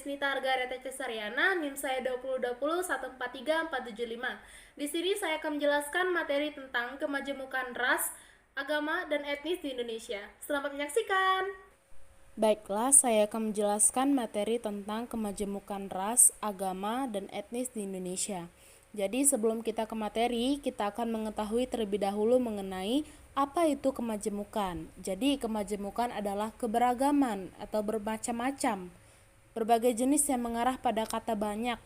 Desnita Argareta Cesaryana, NIM saya 202014345. Di sini saya akan menjelaskan materi tentang kemajemukan ras, agama, dan etnis di Indonesia. Selamat menyaksikan. Baiklah, saya akan menjelaskan materi tentang kemajemukan ras, agama, dan etnis di Indonesia. Jadi sebelum kita ke materi, kita akan mengetahui terlebih dahulu mengenai apa itu kemajemukan. Jadi kemajemukan adalah keberagaman atau bermacam-macam, berbagai jenis yang mengarah pada kata banyak.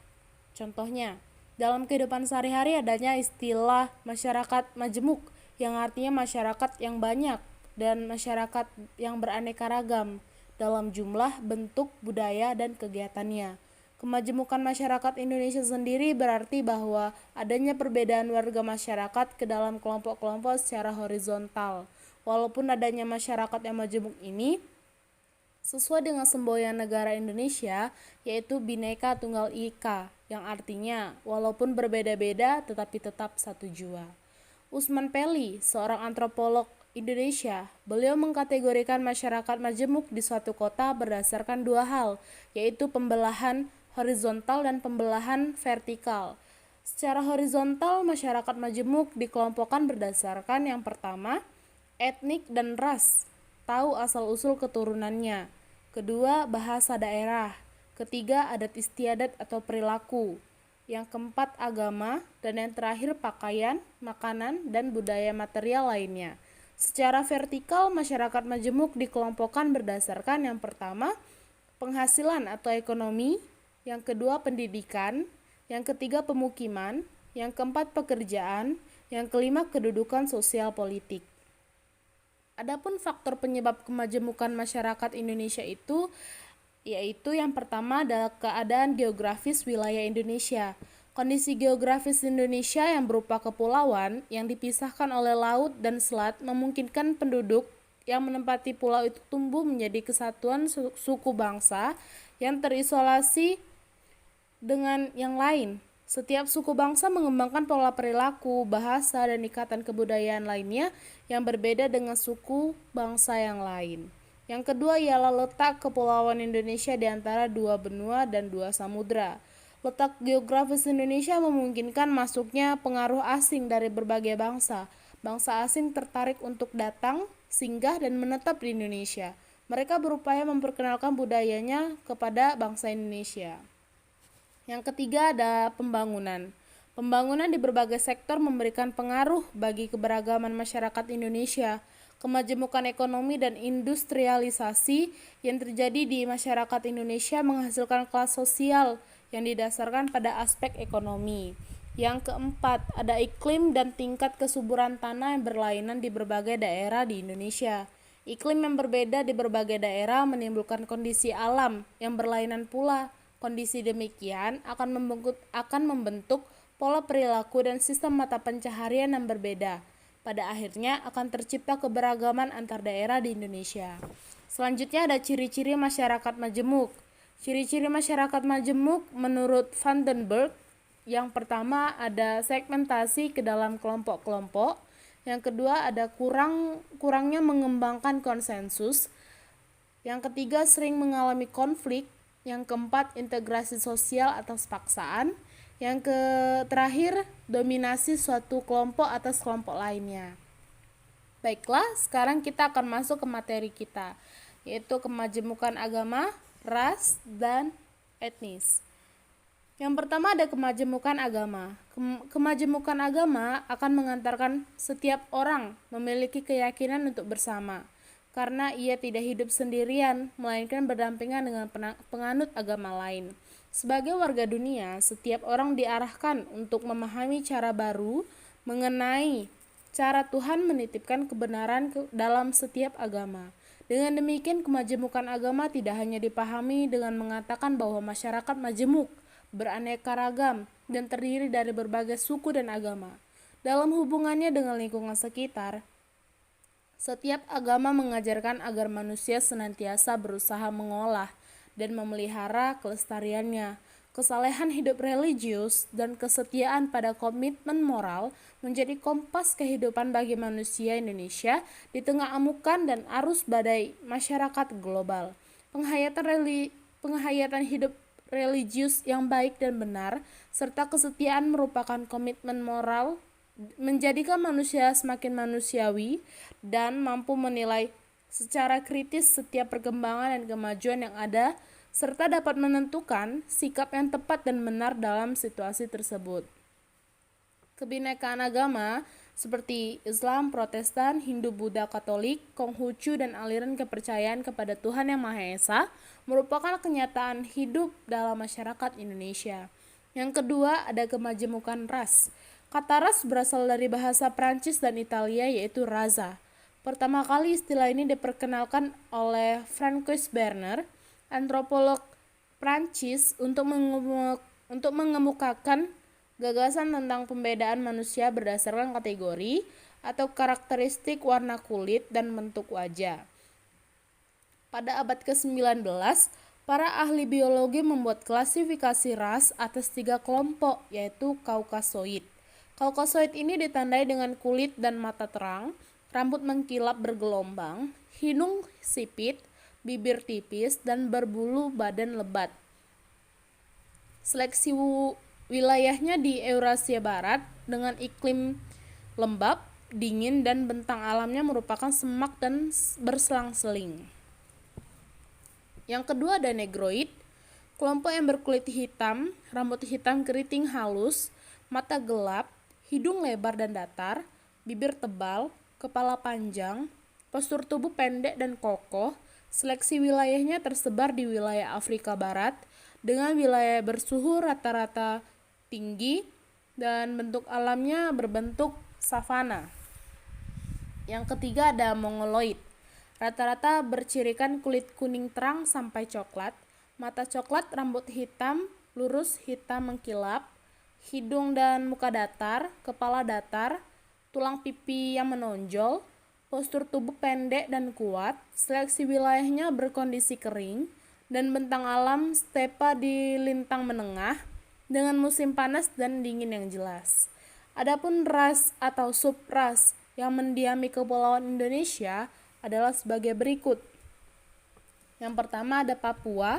Contohnya, dalam kehidupan sehari-hari adanya istilah masyarakat majemuk yang artinya masyarakat yang banyak dan masyarakat yang beraneka ragam dalam jumlah, bentuk, budaya, dan kegiatannya. Kemajemukan masyarakat Indonesia sendiri berarti bahwa adanya perbedaan warga masyarakat ke dalam kelompok-kelompok secara horizontal. Walaupun adanya masyarakat yang majemuk ini sesuai dengan semboyan negara Indonesia, yaitu Bhinneka Tunggal Ika, yang artinya walaupun berbeda-beda tetapi tetap satu jua. Usman Peli, seorang antropolog Indonesia, beliau mengkategorikan masyarakat majemuk di suatu kota berdasarkan dua hal, yaitu pembelahan horizontal dan pembelahan vertikal. Secara horizontal, masyarakat majemuk dikelompokkan berdasarkan yang pertama, etnik dan ras, tahu asal-usul keturunannya. Kedua, bahasa daerah. Ketiga, adat istiadat atau perilaku. Yang keempat, agama. Dan yang terakhir, pakaian, makanan, dan budaya material lainnya. Secara vertikal, masyarakat majemuk dikelompokkan berdasarkan yang pertama, penghasilan atau ekonomi, yang kedua pendidikan, yang ketiga pemukiman, yang keempat pekerjaan, yang kelima kedudukan sosial politik. Adapun faktor penyebab kemajemukan masyarakat Indonesia itu yaitu yang pertama adalah keadaan geografis wilayah Indonesia. Kondisi geografis Indonesia yang berupa kepulauan yang dipisahkan oleh laut dan selat memungkinkan penduduk yang menempati pulau itu tumbuh menjadi kesatuan suku bangsa yang terisolasi dengan yang lain. Setiap suku bangsa mengembangkan pola perilaku, bahasa, dan ikatan kebudayaan lainnya yang berbeda dengan suku bangsa yang lain. Yang kedua ialah letak kepulauan Indonesia di antara dua benua dan dua samudra. Letak geografis Indonesia memungkinkan masuknya pengaruh asing dari berbagai bangsa. Bangsa asing tertarik untuk datang, singgah, dan menetap di Indonesia. Mereka berupaya memperkenalkan budayanya kepada bangsa Indonesia. Yang ketiga ada pembangunan. Pembangunan di berbagai sektor memberikan pengaruh bagi keberagaman masyarakat Indonesia. Kemajemukan ekonomi dan industrialisasi yang terjadi di masyarakat Indonesia menghasilkan kelas sosial yang didasarkan pada aspek ekonomi. Yang keempat, ada iklim dan tingkat kesuburan tanah yang berlainan di berbagai daerah di Indonesia. Iklim yang berbeda di berbagai daerah menimbulkan kondisi alam yang berlainan pula. Kondisi demikian akan membentuk pola perilaku dan sistem mata pencaharian yang berbeda. Pada akhirnya akan tercipta keberagaman antar daerah di Indonesia. Selanjutnya ada ciri-ciri masyarakat majemuk. Ciri-ciri masyarakat majemuk menurut Vandenberg, yang pertama ada segmentasi ke dalam kelompok-kelompok. Yang kedua ada kurangnya mengembangkan konsensus. Yang ketiga sering mengalami konflik. Yang keempat integrasi sosial atas paksaan. Yang terakhir dominasi suatu kelompok atas kelompok lainnya. Baiklah, sekarang kita akan masuk ke materi kita, yaitu kemajemukan agama, ras, dan etnis. Yang pertama ada kemajemukan agama. Kemajemukan agama akan mengantarkan setiap orang memiliki keyakinan untuk bersama, karena ia tidak hidup sendirian, melainkan berdampingan dengan penganut agama lain. Sebagai warga dunia, setiap orang diarahkan untuk memahami cara baru mengenai cara Tuhan menitipkan kebenaran dalam setiap agama. Dengan demikian, kemajemukan agama tidak hanya dipahami dengan mengatakan bahwa masyarakat majemuk, beraneka ragam, dan terdiri dari berbagai suku dan agama. Dalam hubungannya dengan lingkungan sekitar, setiap agama mengajarkan agar manusia senantiasa berusaha mengolah dan memelihara kelestariannya. Kesalehan hidup religius dan kesetiaan pada komitmen moral menjadi kompas kehidupan bagi manusia Indonesia di tengah amukan dan arus badai masyarakat global. Penghayatan hidup religius yang baik dan benar, serta kesetiaan merupakan komitmen moral menjadikan manusia semakin manusiawi dan mampu menilai secara kritis setiap perkembangan dan kemajuan yang ada, serta dapat menentukan sikap yang tepat dan benar dalam situasi tersebut. Kebinekaan agama seperti Islam, Protestan, Hindu, Buddha, Katolik, Konghucu, dan aliran kepercayaan kepada Tuhan Yang Maha Esa merupakan kenyataan hidup dalam masyarakat Indonesia. Yang kedua, ada kemajemukan ras. Kata ras berasal dari bahasa Prancis dan Italia, yaitu raza. Pertama kali istilah ini diperkenalkan oleh Francois Berner, antropolog Prancis, untuk mengemukakan gagasan tentang pembedaan manusia berdasarkan kategori atau karakteristik warna kulit dan bentuk wajah. Pada abad ke-19, para ahli biologi membuat klasifikasi ras atas 3 kelompok, yaitu Kaukasoid. Kaukasoid ini ditandai dengan kulit dan mata terang, rambut mengkilap bergelombang, hidung sipit, bibir tipis, dan berbulu badan lebat. Seleksi wilayahnya di Eurasia Barat dengan iklim lembab, dingin, dan bentang alamnya merupakan semak dan berselang-seling. Yang kedua ada Negroid, kelompok yang berkulit hitam, rambut hitam keriting halus, mata gelap, hidung lebar dan datar, bibir tebal, kepala panjang, postur tubuh pendek dan kokoh. Seleksi wilayahnya tersebar di wilayah Afrika Barat dengan wilayah bersuhu rata-rata tinggi dan bentuk alamnya berbentuk savana. Yang ketiga ada Mongoloid. Rata-rata bercirikan kulit kuning terang sampai coklat, mata coklat, rambut hitam, lurus hitam mengkilap, hidung dan muka datar, kepala datar, tulang pipi yang menonjol, postur tubuh pendek dan kuat. Seleksi wilayahnya berkondisi kering dan bentang alam stepa di lintang menengah dengan musim panas dan dingin yang jelas. Adapun ras atau subras yang mendiami kepulauan Indonesia adalah sebagai berikut. Yang pertama ada Papua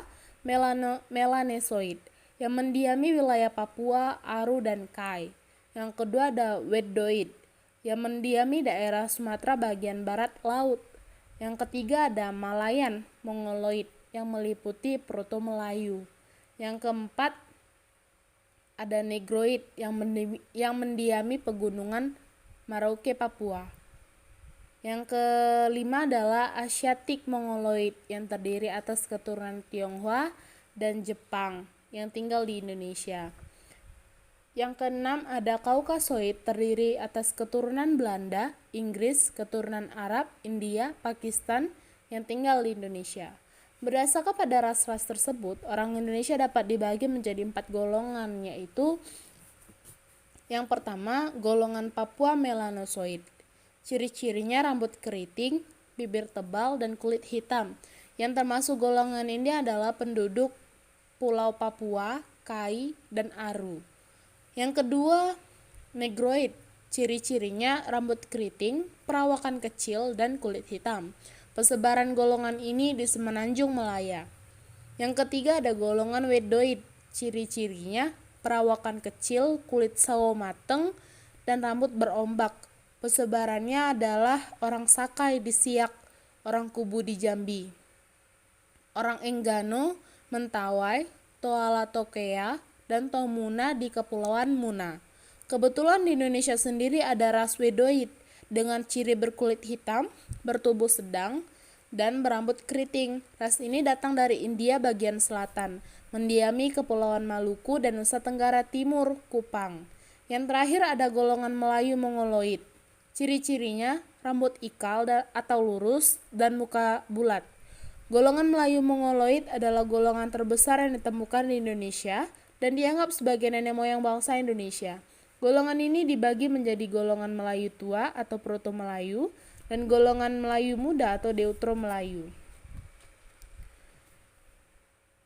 Melanesoid yang mendiami wilayah Papua, Aru, dan Kai. Yang kedua ada Wedoid yang mendiami daerah Sumatera bagian barat laut. Yang ketiga ada Malayan Mongoloid yang meliputi Proto-Melayu. Yang keempat ada Negroid yang mendiami pegunungan Merauke, Papua. Yang kelima adalah Asiatic Mongoloid yang terdiri atas keturunan Tionghoa dan Jepang yang tinggal di Indonesia. Yang keenam ada Kaukasoid terdiri atas keturunan Belanda, Inggris, keturunan Arab, India, Pakistan yang tinggal di Indonesia. Berdasarkan pada ras-ras tersebut, orang Indonesia dapat dibagi menjadi 4 golongan, yaitu yang pertama, golongan Papua Melanosoid. Ciri-cirinya rambut keriting, bibir tebal, dan kulit hitam. Yang termasuk golongan ini adalah penduduk Pulau Papua, Kai, dan Aru. Yang kedua, Negroid. Ciri-cirinya rambut keriting, perawakan kecil, dan kulit hitam. Persebaran golongan ini di Semenanjung Malaya. Yang ketiga ada golongan Wedoid. Ciri-cirinya perawakan kecil, kulit sawo mateng, dan rambut berombak. Persebarannya adalah orang Sakai di Siak, orang Kubu di Jambi, orang Enggano, Mentawai, Toala Tokea, dan Tomuna di Kepulauan Muna. Kebetulan di Indonesia sendiri ada ras Wedoid dengan ciri berkulit hitam, bertubuh sedang, dan berambut keriting. Ras ini datang dari India bagian selatan, mendiami Kepulauan Maluku dan Nusa Tenggara Timur, Kupang. Yang terakhir ada golongan Melayu Mongoloid. Ciri-cirinya rambut ikal atau lurus dan muka bulat. Golongan Melayu Mongoloid adalah golongan terbesar yang ditemukan di Indonesia dan dianggap sebagai nenek moyang bangsa Indonesia. Golongan ini dibagi menjadi golongan Melayu tua atau Proto-Melayu dan golongan Melayu muda atau Deutero-Melayu.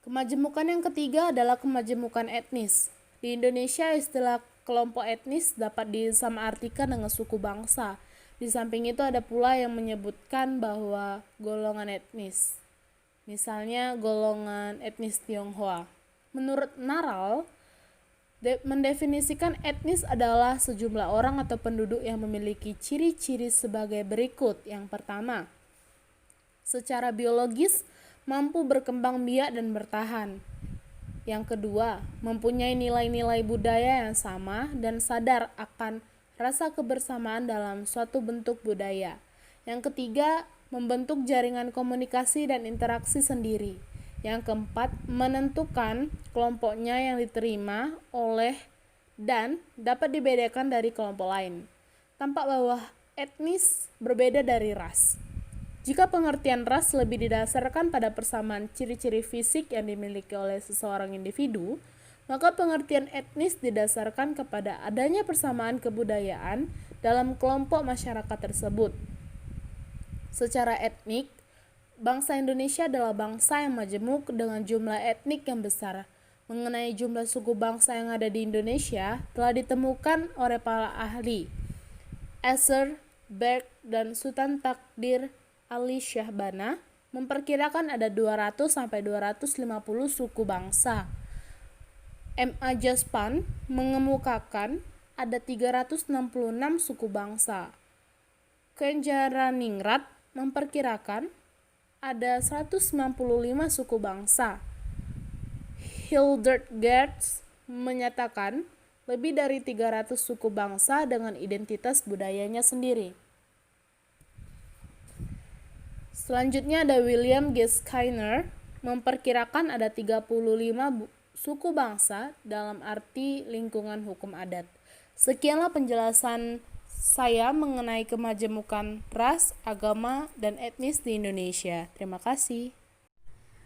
Kemajemukan yang ketiga adalah kemajemukan etnis. Di Indonesia istilah kelompok etnis dapat disamaartikan dengan suku bangsa. Di samping itu ada pula yang menyebutkan bahwa golongan etnis. Misalnya golongan etnis Tionghoa. Menurut Naral, mendefinisikan etnis adalah sejumlah orang atau penduduk yang memiliki ciri-ciri sebagai berikut. Yang pertama, secara biologis mampu berkembang biak dan bertahan. Yang kedua, mempunyai nilai-nilai budaya yang sama dan sadar akan rasa kebersamaan dalam suatu bentuk budaya. Yang ketiga, membentuk jaringan komunikasi dan interaksi sendiri. Yang keempat, menentukan kelompoknya yang diterima oleh dan dapat dibedakan dari kelompok lain. Tampak bahwa etnis berbeda dari ras. Jika pengertian ras lebih didasarkan pada persamaan ciri-ciri fisik yang dimiliki oleh seseorang individu, maka pengertian etnis didasarkan kepada adanya persamaan kebudayaan dalam kelompok masyarakat tersebut. Secara etnik, bangsa Indonesia adalah bangsa yang majemuk dengan jumlah etnik yang besar. Mengenai jumlah suku bangsa yang ada di Indonesia telah ditemukan oleh para ahli. Esser, Berg, dan Sultan Takdir Ali Syahbana memperkirakan ada 200-250 suku bangsa. M.A. Jaspan mengemukakan ada 366 suku bangsa. Kenjaraningrat memperkirakan ada 195 suku bangsa. Hildegard menyatakan lebih dari 300 suku bangsa dengan identitas budayanya sendiri. Selanjutnya ada William G. Skinner memperkirakan ada 35 suku bangsa dalam arti lingkungan hukum adat. Sekianlah penjelasan saya mengenai kemajemukan ras, agama, dan etnis di Indonesia. Terima kasih.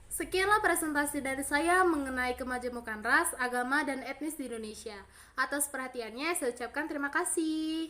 Sekianlah presentasi dari saya mengenai kemajemukan ras, agama, dan etnis di Indonesia. Atas perhatiannya, saya ucapkan terima kasih.